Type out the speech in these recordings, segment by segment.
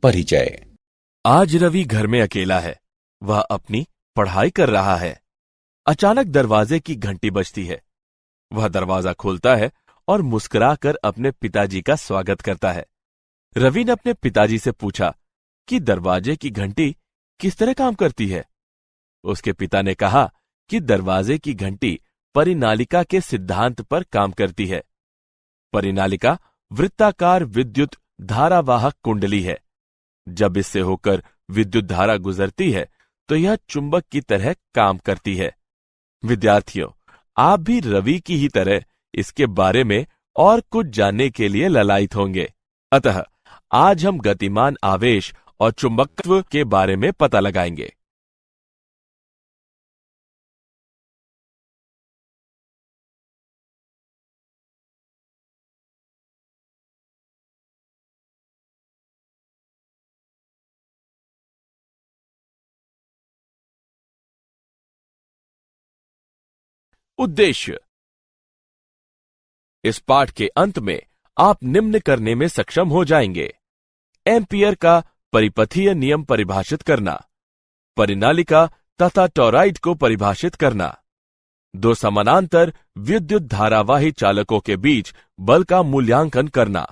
परिचय। आज रवि घर में अकेला है। वह अपनी पढ़ाई कर रहा है। अचानक दरवाजे की घंटी बजती है। वह दरवाजा खोलता है और मुस्कुराकर अपने पिताजी का स्वागत करता है। रवि ने अपने पिताजी से पूछा कि दरवाजे की घंटी किस तरह काम करती है। उसके पिता ने कहा कि दरवाजे की घंटी परिनालिका के सिद्धांत पर काम करती है। परिनालिका वृत्ताकार विद्युत धारावाहक कुंडली है। जब इससे होकर विद्युत धारा गुजरती है तो यह चुंबक की तरह काम करती है। विद्यार्थियों, आप भी रवि की ही तरह इसके बारे में और कुछ जानने के लिए ललायित होंगे। अतः आज हम गतिमान आवेश और चुंबकत्व के बारे में पता लगाएंगे। उद्देश्य। इस पाठ के अंत में आप निम्न करने में सक्षम हो जाएंगे: एम्पियर का परिपथीय नियम परिभाषित करना, परिनालिका तथा टॉरॉइड को परिभाषित करना, दो समानांतर विद्युत धारावाही चालकों के बीच बल का मूल्यांकन करना,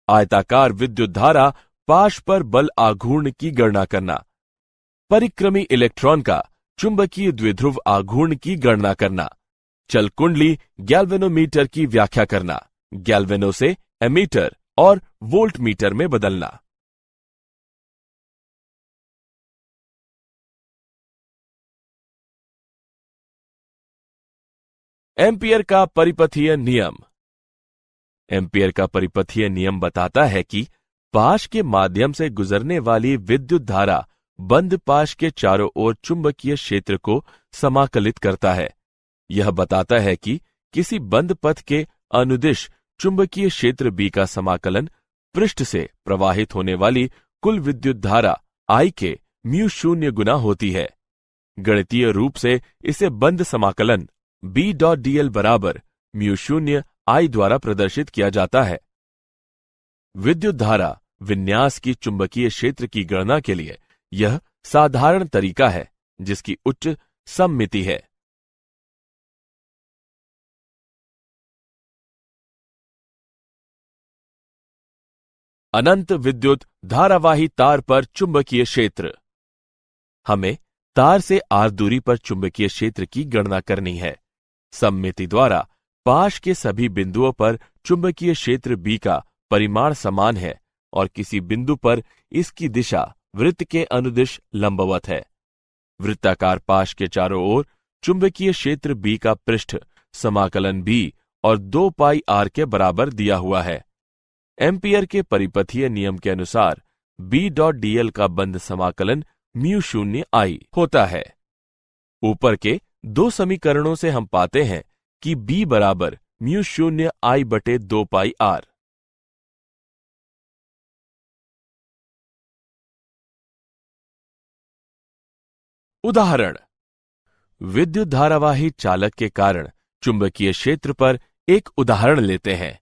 आयताकार विद्युत धारा पाश पर बल आघूर्ण की गणना करना, परिक्रमी इलेक्ट्रॉन का चुंबकीय द्विध्रुव आघूर्ण की गणना करना, चल कुंडली गैल्वेनोमीटर की व्याख्या करना, गैल्वेनो से एमीटर और वोल्ट मीटर में बदलना। एम्पियर का परिपथीय नियम। एम्पियर का परिपथीय नियम बताता है कि पाश के माध्यम से गुजरने वाली विद्युत धारा बंद पाश के चारों ओर चुंबकीय क्षेत्र को समाकलित करता है। यह बताता है कि किसी बंद पथ के अनुदिश चुंबकीय क्षेत्र बी का समाकलन पृष्ठ से प्रवाहित होने वाली कुल विद्युत धारा I के म्यू शून्य गुना होती है। गणितीय रूप से इसे बंद समाकलन B.dl बराबर म्यू शून्य I द्वारा प्रदर्शित किया जाता है। विद्युत धारा विन्यास की चुंबकीय क्षेत्र की गणना के लिए यह साधारण तरीका है जिसकी उच्च सममिति है। अनंत विद्युत धारावाही तार पर चुंबकीय क्षेत्र। हमें तार से r दूरी पर चुंबकीय क्षेत्र की गणना करनी है। सममिति द्वारा पाश के सभी बिंदुओं पर चुंबकीय क्षेत्र B का परिमाण समान है और किसी बिंदु पर इसकी दिशा वृत्त के अनुदिश लंबवत है। वृत्ताकार पाश के चारों ओर चुंबकीय क्षेत्र B का पृष्ठ समाकलन B और 2 पाई r के बराबर दिया हुआ है। एम्पियर के परिपथीय नियम के अनुसार B.dl का बंद समाकलन म्यू शून्य I होता है। ऊपर के दो समीकरणों से हम पाते हैं कि B बराबर म्यू शून्य I बटे 2 पाई r। उदाहरण। विद्युत धारावाही चालक के कारण चुंबकीय क्षेत्र पर एक उदाहरण लेते हैं।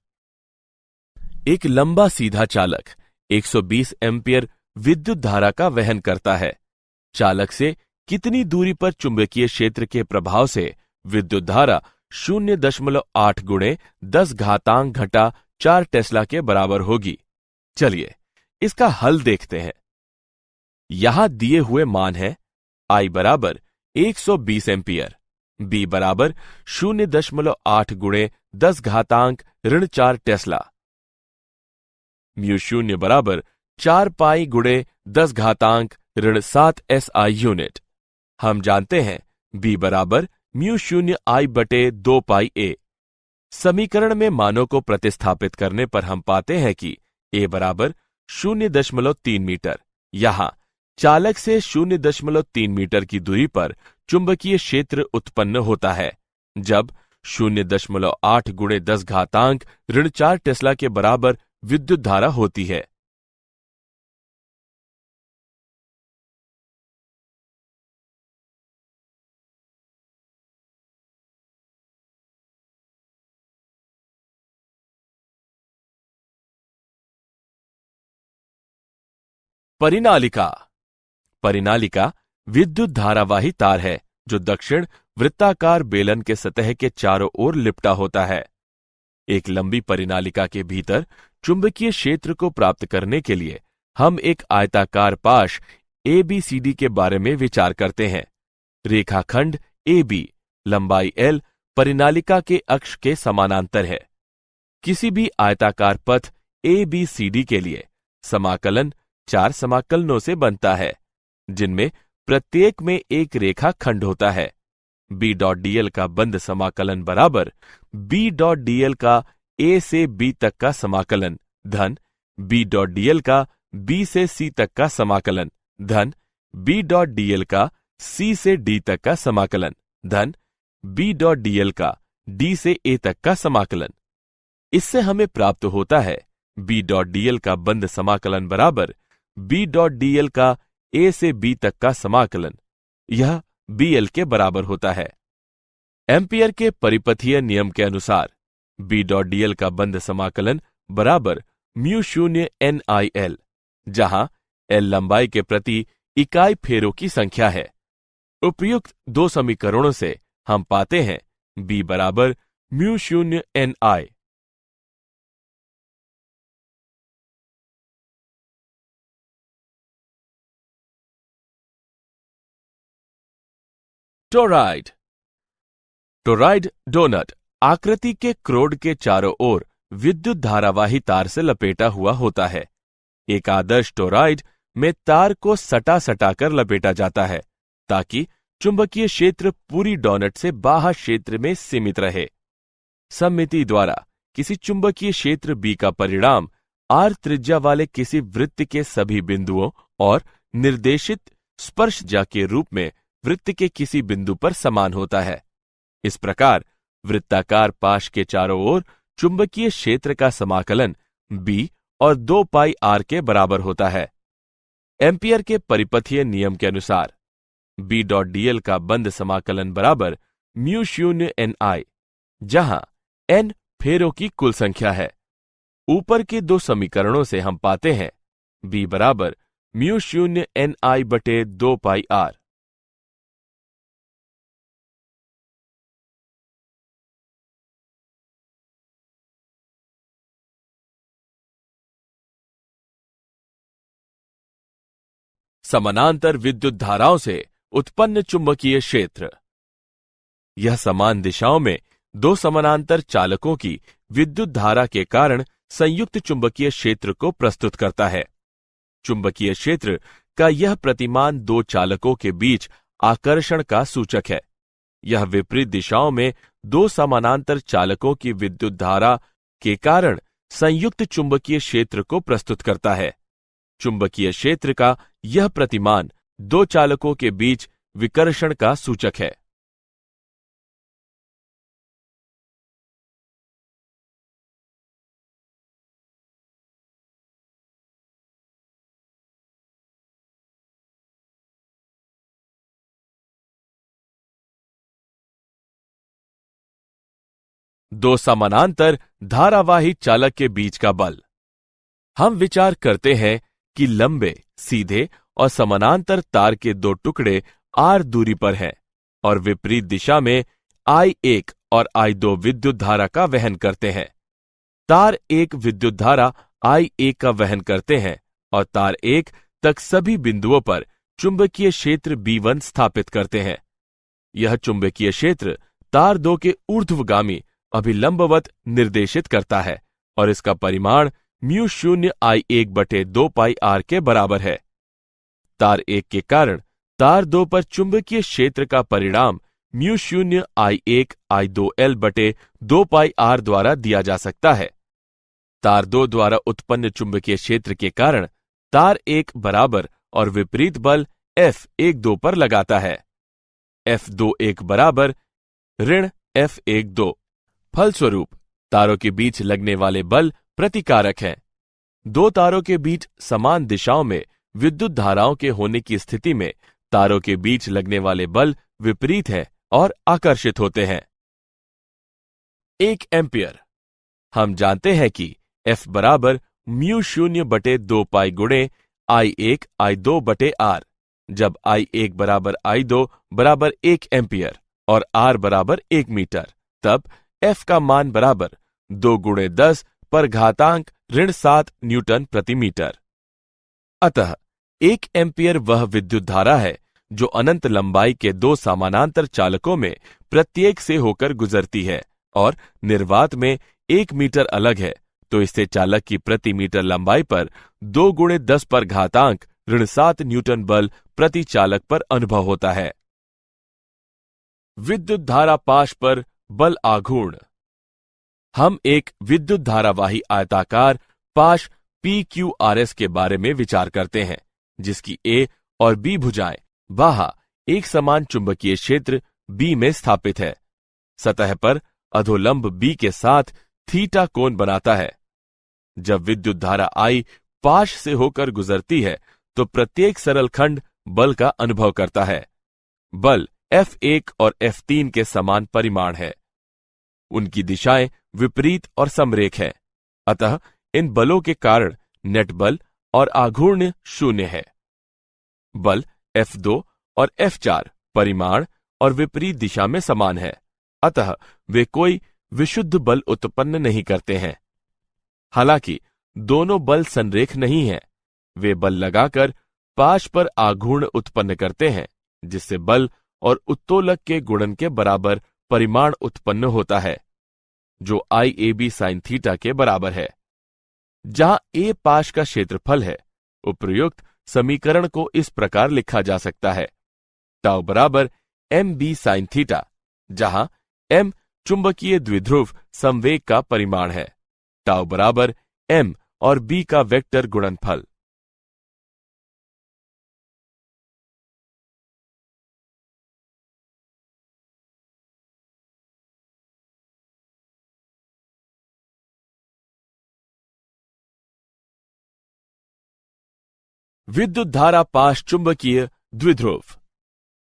एक लंबा सीधा चालक 120 एम्पियर विद्युत धारा का वहन करता है। चालक से कितनी दूरी पर चुंबकीय क्षेत्र के प्रभाव से विद्युत धारा 0.8 गुणे 10 घातांक घटा 4 टेस्ला के बराबर होगी। चलिए इसका हल देखते हैं। यहां दिए हुए मान है I बराबर 120 एम्पियर, B बराबर 0.8 गुणे 10 घातांक ऋण 4 टेस्ला, म्यू शून्य बराबर 4 पाई गुणे 10 घातांक ऋण 7 SI यूनिट। हम जानते हैं B बराबर म्यू शून्य I बटे 2 पाई A। समीकरण में मानों को प्रतिस्थापित करने पर हम पाते हैं कि A बराबर 0.3 मीटर। यहां चालक से 0.3 मीटर की दूरी पर चुंबकीय क्षेत्र उत्पन्न होता है। जब 0.8 गुणे 10 घातांक ऋण 4 टेस्ला के बराबर विद्युत धारा होती है। परिनालिका। परिनालिका विद्युत धारावाही तार है जो दक्षिण वृत्ताकार बेलन के सतह के चारों ओर लिपटा होता है। एक लंबी परिनालिका के भीतर चुंबकीय क्षेत्र को प्राप्त करने के लिए हम एक आयताकार पाश ABCD के बारे में विचार करते हैं। रेखाखंड AB लंबाई L परिनालिका के अक्ष के समानांतर है। किसी भी आयताकार पथ ABCD के लिए समाकलन 4 समाकलनों से बनता है, जिनमें प्रत्येक में एक रेखा खंड होता है। B.dl का बंद समाकलन बराबर B.dl का A से B तक का समाकलन धन B.dl का B से C तक का समाकलन धन B.dl का C से D तक का समाकलन धन B.dl का D से A तक का समाकलन। इससे हमें प्राप्त होता है B.dl का बंद समाकलन बराबर B.dl का A से B तक का समाकलन। यह BL के बराबर होता है। एम्पियर के परिपथीय नियम के अनुसार B.dl का बंद समाकलन बराबर μ0 NIL, जहां L लंबाई के प्रति इकाई फेरों की संख्या है। उपयुक्त दो समीकरणों से हम पाते हैं B बराबर μ0 NI। टोरॉइड। टोरॉइड डोनट आकृति के क्रोड के चारों ओर विद्युत धारावाही तार से लपेटा हुआ होता है। एक आदर्श टोरॉइड में तार को सटा कर लपेटा जाता है ताकि चुंबकीय क्षेत्र पूरी डोनट से बाह्य क्षेत्र में सीमित रहे। सममिति द्वारा किसी चुंबकीय क्षेत्र B का परिणाम R त्रिज्या वाले किसी वृत्त के सभी बिंदुओं और निर्देशित स्पर्शजा के रूप में वृत्त के किसी बिंदु पर समान होता है। इस प्रकार वृत्ताकार पाश के चारों ओर चुंबकीय क्षेत्र का समाकलन B और 2 पाई R के बराबर होता है। एम्पियर के परिपथीय नियम के अनुसार B.dl का बंद समाकलन बराबर μ0 NI, जहां N फेरों की कुल संख्या है। ऊपर के दो समीकरणों से हम पाते हैं B बराबर μ0 NI बटे 2 पाई R। समानांतर विद्युत धाराओं से उत्पन्न चुंबकीय क्षेत्र। यह समान दिशाओं में दो समानांतर चालकों की विद्युत धारा के कारण संयुक्त चुंबकीय क्षेत्र को प्रस्तुत करता है। चुंबकीय क्षेत्र का यह प्रतिमान दो चालकों के बीच आकर्षण का सूचक है। यह विपरीत दिशाओं में दो समानांतर चालकों की विद्युत धारा के कारण संयुक्त चुंबकीय क्षेत्र को प्रस्तुत करता है। चुंबकीय क्षेत्र का यह प्रतिमान दो चालकों के बीच विकर्षण का सूचक है। दो समानांतर धारावाही चालक के बीच का बल। हम विचार करते हैं कि लंबे, सीधे और समानांतर तार के दो टुकड़े R दूरी पर हैं और विपरीत दिशा में I1 और I2 विद्युत धारा का वहन करते हैं। तार 1 विद्युत धारा I1 का वहन करते हैं और तार 1 तक सभी बिंदुओं पर चुंबकीय क्षेत्र B1 स्थापित करते हैं। यह चुंबकीय क्षेत्र तार 2 के ऊर्ध्वगामी अभिलंबवत निर्देशित करता है और इसका परिमाण μ0 I1 बटे 2 पाई R के बराबर है। तार 1 के कारण तार 2 पर चुंबकीय क्षेत्र का परिणाम μ0 I1 I2L बटे 2 पाई R द्वारा दिया जा सकता है। तार 2 द्वारा उत्पन्न चुंबकीय क्षेत्र के कारण तार 1 बराबर और विपरीत बल F12 पर लगाता है। F21 बराबर ऋण F12। फलस्वरूप तारों के बीच लगने वाले बल प्रतिकारक हैं। दो तारों के बीच समान दिशाओं में विद्युत धाराओं के होने की स्थिति में तारों के बीच लगने वाले बल विपरीत हैं और आकर्षित होते हैं। 1 एम्पियर। हम जानते हैं कि F बराबर μ0 बटे 2 पाई गुणे I1 I2 बटे R, जब I1 बराबर I2 बराबर 1 एम्पियर और R बराबर 1 मीटर, तब F का मान बराबर 2 गुणे 10 पर घातांक ऋण 7 न्यूटन प्रति मीटर। अतः 1 एम्पियर वह विद्युत धारा है जो अनंत लंबाई के दो समानांतर चालकों में प्रत्येक से होकर गुजरती है, और निर्वात में 1 मीटर अलग है, तो इससे चालक की प्रति मीटर लंबाई पर 2 गुणे 10 पर घातांक ऋण 7 न्यूटन बल प्रति चालक पर अनुभव होता है। विद्युत धारा पाश पर बल आघूर्ण। हम एक विद्युत धारावाही आयताकार पाश PQRS के बारे में विचार करते हैं, जिसकी A और B भुजाएं बाहा एक समान चुंबकीय क्षेत्र B में स्थापित है। सतह पर अधोलंब B के साथ थीटा कोण बनाता है। जब विद्युत धारा I पाश से होकर गुजरती है तो प्रत्येक सरल खंड बल का अनुभव करता है। बल F1 और F3 के समान परिमाण है। उनकी दिशाएं विपरीत और समरेख है, अतः इन बलों के कारण नेट बल और आघूर्ण शून्य है। बल F2 और F4 परिमाण और विपरीत दिशा में समान है, अतः वे कोई विशुद्ध बल उत्पन्न नहीं करते हैं। हालांकि दोनों बल संरेख नहीं हैं, वे बल लगाकर पाश पर आघूर्ण उत्पन्न करते हैं, जिससे बल और उत्तोलक के गुणन के बराबर परिमाण उत्पन्न होता है, जो IAB sin थीटा के बराबर है। जहां A पाश का क्षेत्रफल है, उपर्युक्त समीकरण को इस प्रकार लिखा जा सकता है: टाउ बराबर MB sin थीटा, जहां M चुंबकीय द्विध्रुव संवेग का परिमाण है, टाउ बराबर M और B का वेक्टर गुणनफल। विद्युत धारा पाश चुंबकीय द्विध्रुव।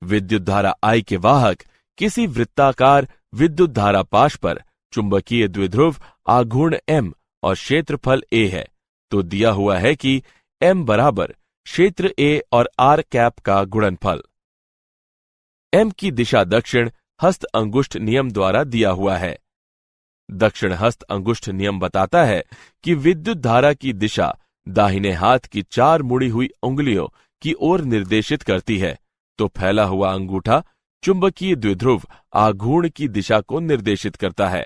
विद्युत धारा I के वाहक किसी वृत्ताकार विद्युत धारा पाश पर चुंबकीय द्विध्रुव आघूर्ण M और क्षेत्रफल A है, तो दिया हुआ है कि M बराबर क्षेत्र A और R कैप का गुणनफल। M की दिशा दक्षिण हस्त अंगुष्ठ नियम द्वारा दिया हुआ है। दक्षिण हस्त अंगुष्ठ नियम बताता है कि विद्युत धारा की दिशा दाहिने हाथ की 4 मुड़ी हुई उंगलियों की ओर निर्देशित करती है, तो फैला हुआ अंगूठा चुंबकीय द्विध्रुव आघूर्ण की दिशा को निर्देशित करता है।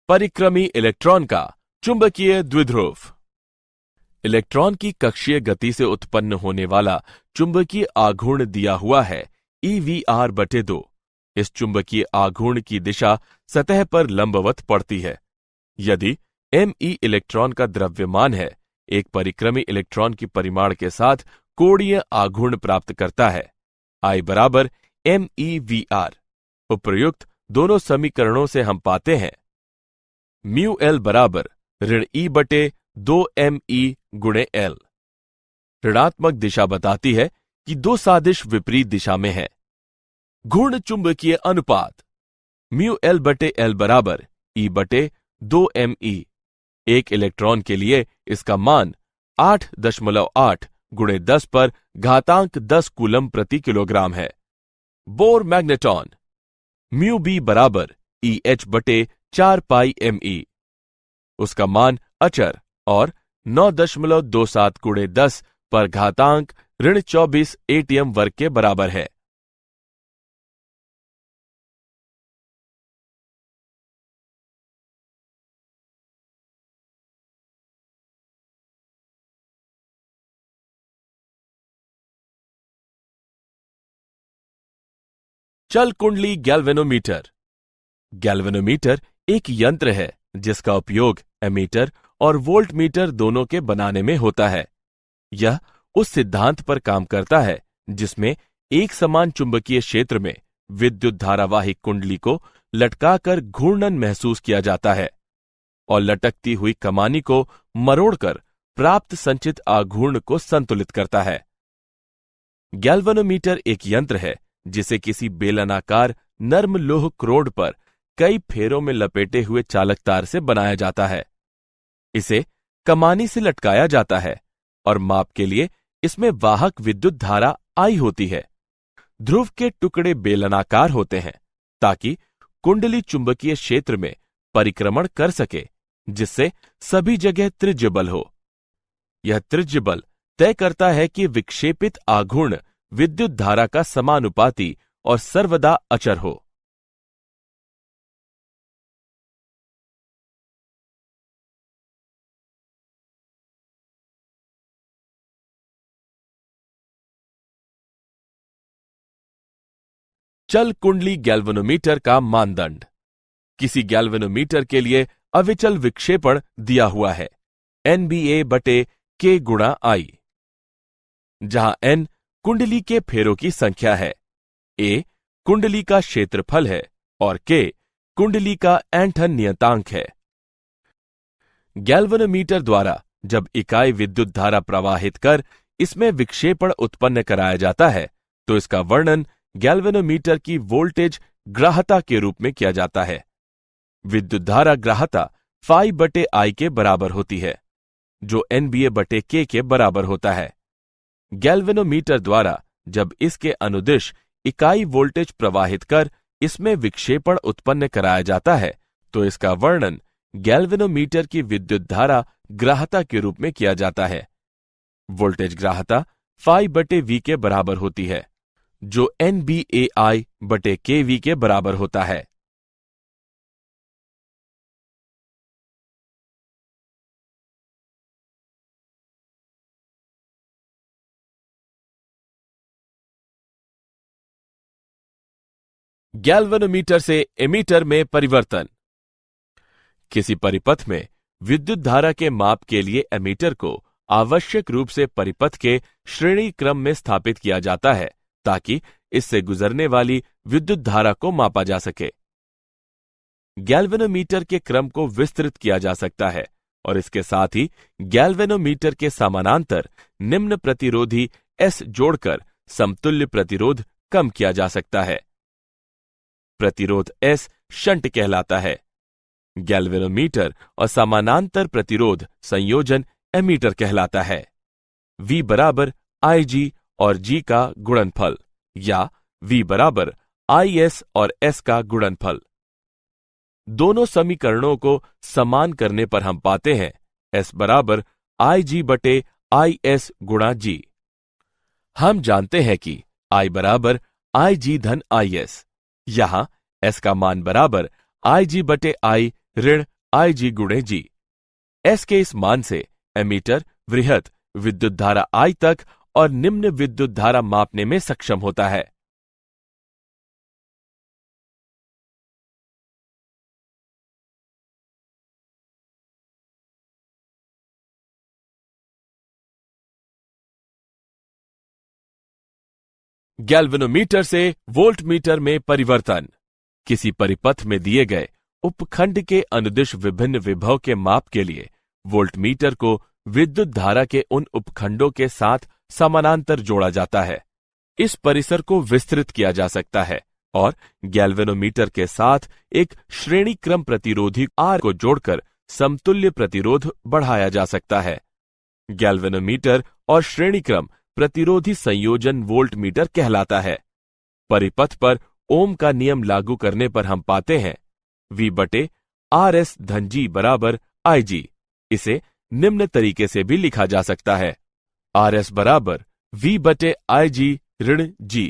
परिक्रमी इलेक्ट्रॉन का चुंबकीय द्विध्रुव। इलेक्ट्रॉन की कक्षीय गति से उत्पन्न होने वाला चुंबकीय आघूर्ण दिया हुआ है EVR/2। इस चुंबकीय आघूर्ण की दिशा सतह पर लंबवत पड़ती है। यदि Me इलेक्ट्रॉन का द्रव्यमान है, एक परिक्रमी इलेक्ट्रॉन की परिमाण के साथ कोणीय आघूर्ण प्राप्त करता है। I बराबर MEVR। उपर्युक्त दोनों समीकरणों से हम पाते हैं μL बराबर ऋण E/2ME गुणे L। ऋणात्मक दिशा बताती है कि दो सादिश विपरीत दिशा में है। घूर्ण चुंबकीय अनुपात μL/L बराबर E/2ME। एक इलेक्ट्रॉन के लिए इसका मान 8.8 गुणे 10 पर घातांक 10 कूलम प्रति किलोग्राम है। बोर मैग्नेटॉन μB बराबर EH/4 पाई ME। उसका मान अचर और 9.27 गुणे 10 पर घातांक ऋण 24 ATM वर्ग के बराबर है। चल कुंडली गैल्वेनोमीटर। गैल्वेनोमीटर एक यंत्र है जिसका उपयोग एमीटर और वोल्टमीटर दोनों के बनाने में होता है। यह उस सिद्धांत पर काम करता है जिसमें एक समान चुंबकीय क्षेत्र में विद्युत धारावाही कुंडली को लटकाकर घूर्णन महसूस किया जाता है और लटकती हुई कमानी को मरोड़कर प्राप्त संचित आघूर्ण को संतुलित करता है। गैल्वेनोमीटर एक यंत्र है जिसे किसी बेलनाकार नर्म लोह क्रोड पर कई फेरों में लपेटे हुए चालक तार से बनाया जाता है। इसे कमानी से लटकाया जाता है और माप के लिए इसमें वाहक विद्युत धारा आई होती है। ध्रुव के टुकड़े बेलनाकार होते हैं ताकि कुंडली चुंबकीय क्षेत्र में परिक्रमण कर सके, जिससे सभी जगह त्रिज्य बल हो। यह त्रिज्य बल तय करता है कि विक्षेपित आघूर्ण विद्युत धारा का समानुपाती और सर्वदा अचर हो। चल कुंडली गैल्वेनोमीटर का मानदंड। किसी गैल्वेनोमीटर के लिए अविचल विक्षेपण दिया हुआ है NBA/K×I, जहां N कुंडली के फेरों की संख्या है, A कुंडली का क्षेत्रफल है और K कुंडली का ऐंठन नियतांक है। गैल्वेनोमीटर द्वारा जब इकाई विद्युत धारा प्रवाहित कर इसमें विक्षेपण उत्पन्न कराया जाता है तो इसका वर्णन गैल्वेनोमीटर की वोल्टेज ग्राहता के रूप में किया जाता है। विद्युत धारा ग्राहता phi/I के बराबर होती है, जो NBA/K के बराबर होता है। गैल्वेनोमीटर द्वारा जब इसके अनुदिश इकाई वोल्टेज प्रवाहित कर इसमें विक्षेपण उत्पन्न कराया जाता है तो इसका वर्णन गैल्वेनोमीटर की विद्युत धारा ग्राहता के रूप में किया जाता है। वोल्टेज ग्राहता phi/V के बराबर होती है, जो NBA/KV के बराबर होता है। गैल्वेनोमीटर से एमीटर में परिवर्तन। किसी परिपथ में विद्युत धारा के माप के लिए एमीटर को आवश्यक रूप से परिपथ के श्रेणी क्रम में स्थापित किया जाता है ताकि इससे गुजरने वाली विद्युत धारा को मापा जा सके। गैल्वेनोमीटर के क्रम को विस्तृत किया जा सकता है और इसके साथ ही गैल्वेनोमीटर के समानांतर निम्न प्रतिरोधी S जोड़कर समतुल्य प्रतिरोध कम किया जा सकता है। प्रतिरोध S शंट कहलाता है। गैल्वेनोमीटर और समानांतर प्रतिरोध संयोजन एमीटर कहलाता है। V बराबर IG और G का गुणनफल या V बराबर IS और S का गुणनफल। दोनों समीकरणों को समान करने पर हम पाते हैं S बराबर IG/IS गुणा G। हम जानते हैं कि I बराबर IG/IS। यहां S का मान बराबर IG/I ऋण IG गुणे G। S के इस मान से एमीटर वृहत विद्युत धारा I तक और निम्न विद्युत धारा मापने में सक्षम होता है। गैल्वेनोमीटर से वोल्टमीटर में परिवर्तन। किसी परिपथ में दिए गए उपखंड के अनुदिश विभिन्न विभव के माप के लिए वोल्टमीटर को विद्युत धारा के उन उपखंडों के साथ समानांतर जोड़ा जाता है। इस परिसर को विस्तृत किया जा सकता है और गैल्वेनोमीटर के साथ एक श्रेणी क्रम प्रतिरोधी R को जोड़कर समतुल्य प्रतिरोध बढ़ाया जा सकता है। गैल्वेनोमीटर और श्रेणी क्रम प्रतिरोधी संयोजन वोल्टमीटर कहलाता है। परिपथ पर ओम का नियम लागू करने पर हम पाते हैं V/RS/G बराबर IG। इसे निम्न तरीके से भी लिखा जा सकता है RS बराबर V/IG ऋण G।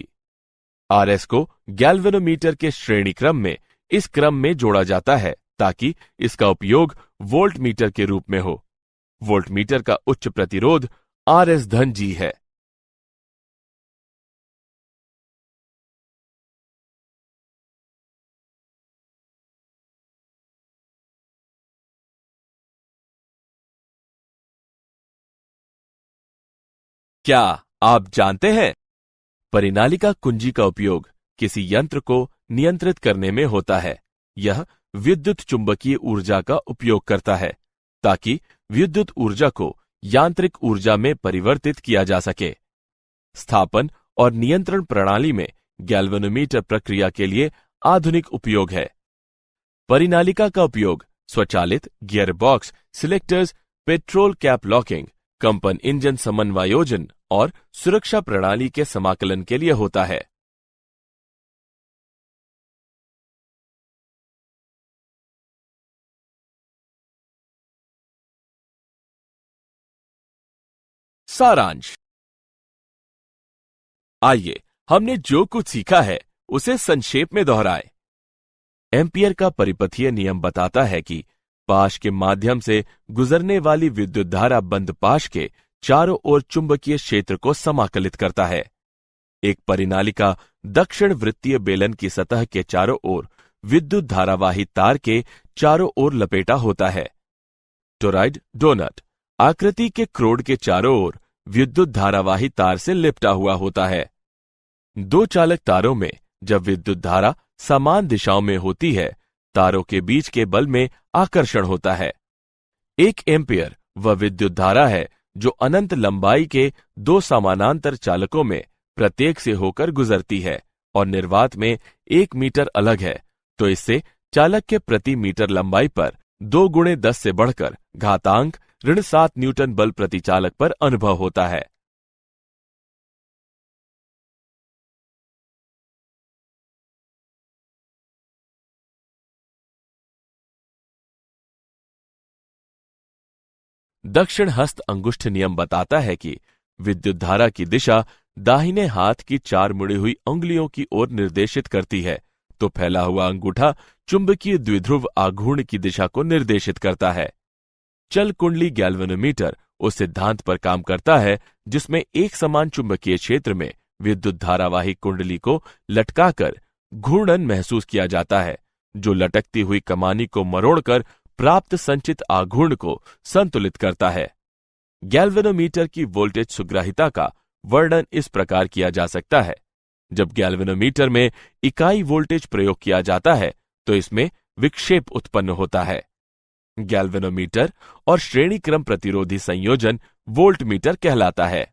RS को गैल्वेनोमीटर के श्रेणी क्रम में इस क्रम में जोड़ा जाता है ताकि इसका उपयोग वोल्टमीटर के रूप में हो। वोल्टमीटर का उच्च प्रतिरोध RS/G है। क्या आप जानते हैं परिनालिका कुंजी का उपयोग किसी यंत्र को नियंत्रित करने में होता है। यह विद्युत चुंबकीय ऊर्जा का उपयोग करता है ताकि विद्युत ऊर्जा को यांत्रिक ऊर्जा में परिवर्तित किया जा सके। स्थापन और नियंत्रण प्रणाली में गैल्वेनोमीटर प्रक्रिया के लिए आधुनिक उपयोग है। परिनालिका का उपयोग स्वचालित gear box selectors, petrol cap locking, कंपन इंजन समन्वयोजन और सुरक्षा प्रणाली के समाकलन के लिए होता है। सारांश। आइए हमने जो कुछ सीखा है उसे संक्षेप में दोहराए। एम्पियर का परिपथीय नियम बताता है कि पाश के माध्यम से गुजरने वाली विद्युत धारा बंद पाश के चारों ओर चुंबकीय क्षेत्र को समाकलित करता है। एक परिनालिका दक्षिण वृत्तीय बेलन की सतह के चारों ओर विद्युत धारावाही तार के चारों ओर लपेटा होता है। टोरॉइड डोनट आकृति के क्रोड के चारों ओर विद्युत धारावाही तार से लिपटा हुआ होता है। दो चालक तारों में जब विद्युत धारा समान दिशाओं में होती है, तारों के बीच के बल में आकर्षण होता है। 1 एम्पियर वह विद्युत धारा है जो अनंत लंबाई के दो समानांतर चालकों में प्रत्येक से होकर गुजरती है और निर्वात में 1 मीटर अलग है, तो इससे चालक के प्रति मीटर लंबाई पर 2 गुणे 10 से बढ़कर घातांक ऋण 7 न्यूटन बल प्रति चालक पर अनुभव होता है। दक्षिण हस्त अंगुष्ठ नियम बताता है कि विद्युत धारा की दिशा दाहिने हाथ की 4 मुड़ी हुई उंगलियों की ओर निर्देशित करती है, तो फैला हुआ अंगूठा चुंबकीय द्विध्रुव आघूर्ण की दिशा को निर्देशित करता है। चल कुंडली गैल्वेनोमीटर उस सिद्धांत पर काम करता है जिसमें एक समान चुंबकीय क्षेत्र में विद्युत धारावाही कुंडली को लटकाकर घूर्णन महसूस किया जाता है, जो लटकती हुई कमानी को मरोड़कर प्राप्त संचित आघूर्ण को संतुलित करता है। गैल्वेनोमीटर की वोल्टेज सुग्राहिता का वर्णन इस प्रकार किया जा सकता है। जब गैल्वेनोमीटर में इकाई वोल्टेज प्रयोग किया जाता है तो इसमें विक्षेप उत्पन्न होता है। गैल्वेनोमीटर और श्रेणी क्रम प्रतिरोधी संयोजन वोल्टमीटर कहलाता है।